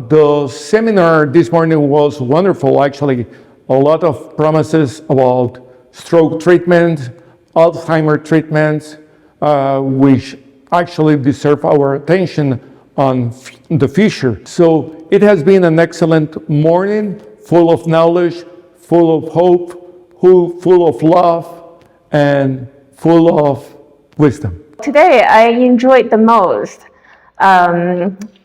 The seminar this morning was wonderful, actually. A lot of promises about stroke treatment, Alzheimer treatments, which actually deserve our attention on the future. So it has been an excellent morning, full of knowledge, full of hope, full of love, and full of wisdom. Today I enjoyed the most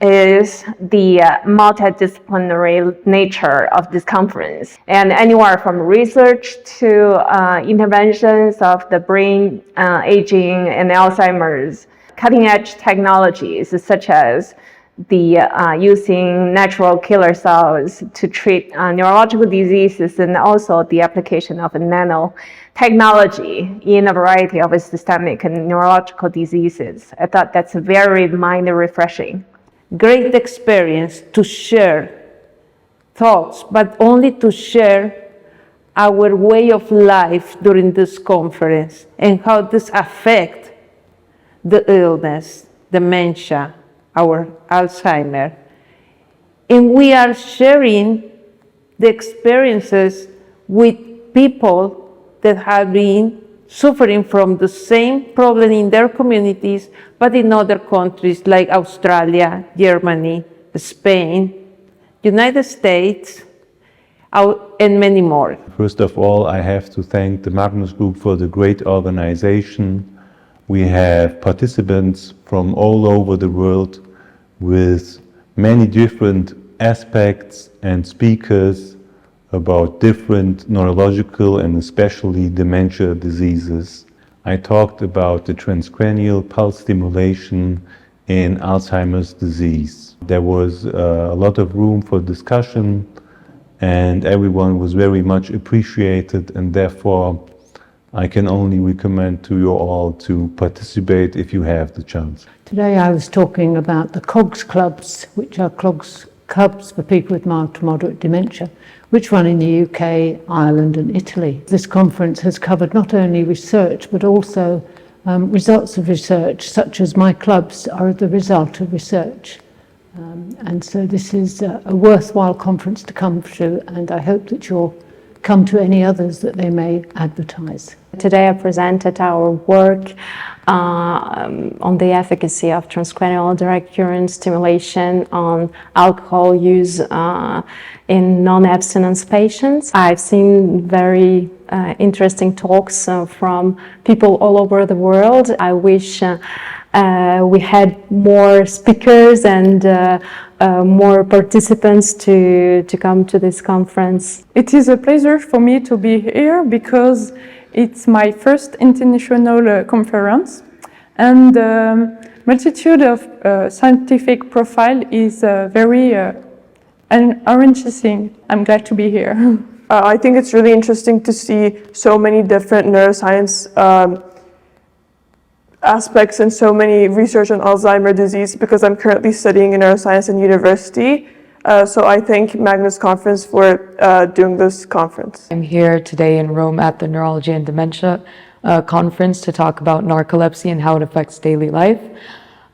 is the multidisciplinary nature of this conference, and anywhere from research to interventions of the brain aging and Alzheimer's, cutting-edge technologies such as the using natural killer cells to treat neurological diseases, and also the application of nanotechnology in a variety of systemic and neurological diseases. I thought that's very mind refreshing. Great experience to share thoughts, but only to share our way of life during this conference and how this affects the illness, dementia, our Alzheimer. And we are sharing the experiences with people that have been suffering from the same problem in their communities, but in other countries like Australia, Germany, Spain, United States, and many more. First of all, I have to thank the Magnus Group for the great organization. We have participants from all over the world with many different aspects and speakers about different neurological and especially dementia diseases. I talked about the transcranial pulse stimulation in Alzheimer's disease. There was a lot of room for discussion, and everyone was very much appreciated, and therefore I can only recommend to you all to participate if you have the chance. Today I was talking about the COGS clubs, which are clubs for people with mild to moderate dementia, which run in the UK, Ireland and Italy. This conference has covered not only research, but also results of research, such as my clubs are the result of research. And so this is a worthwhile conference to come to, and I hope that you'll come to any others that they may advertise. Today I presented our work on the efficacy of transcranial direct current stimulation on alcohol use in non-abstinence patients. I've seen very interesting talks from people all over the world. I wish we had more speakers and more participants to come to this conference. It is a pleasure for me to be here because it's my first international conference, and multitude of scientific profile is very enriching. I'm glad to be here. I think it's really interesting to see so many different neuroscience aspects and so many research on Alzheimer's disease, because I'm currently studying in neuroscience in university. So I thank Magnus Conference for doing this conference. I'm here today in Rome at the Neurology and Dementia Conference to talk about narcolepsy and how it affects daily life.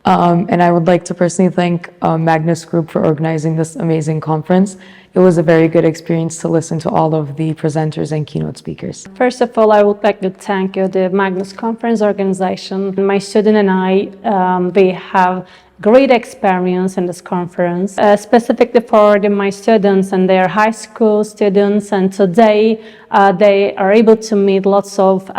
And I would like to personally thank Magnus Group for organizing this amazing conference. It was a very good experience to listen to all of the presenters and keynote speakers. First of all, I would like to thank the Magnus Conference organization. My student and I, we have great experience in this conference, specifically for my students and their high school students. And today they are able to meet lots of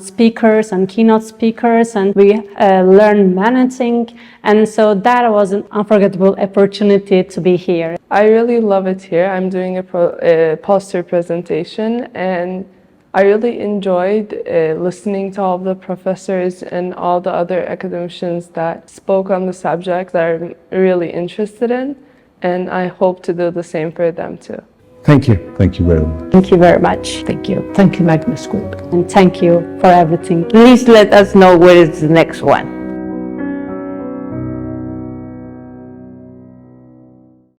speakers and keynote speakers, and we learn many things. And so that was an unforgettable opportunity to be here. I really love it here. I'm doing a poster presentation, and I really enjoyed listening to all the professors and all the other academicians that spoke on the subject that I'm really interested in, and I hope to do the same for them too. Thank you. Thank you very much. Thank you very much. Thank you. Thank you, Magnus Group. And thank you for everything. Please let us know where is the next one.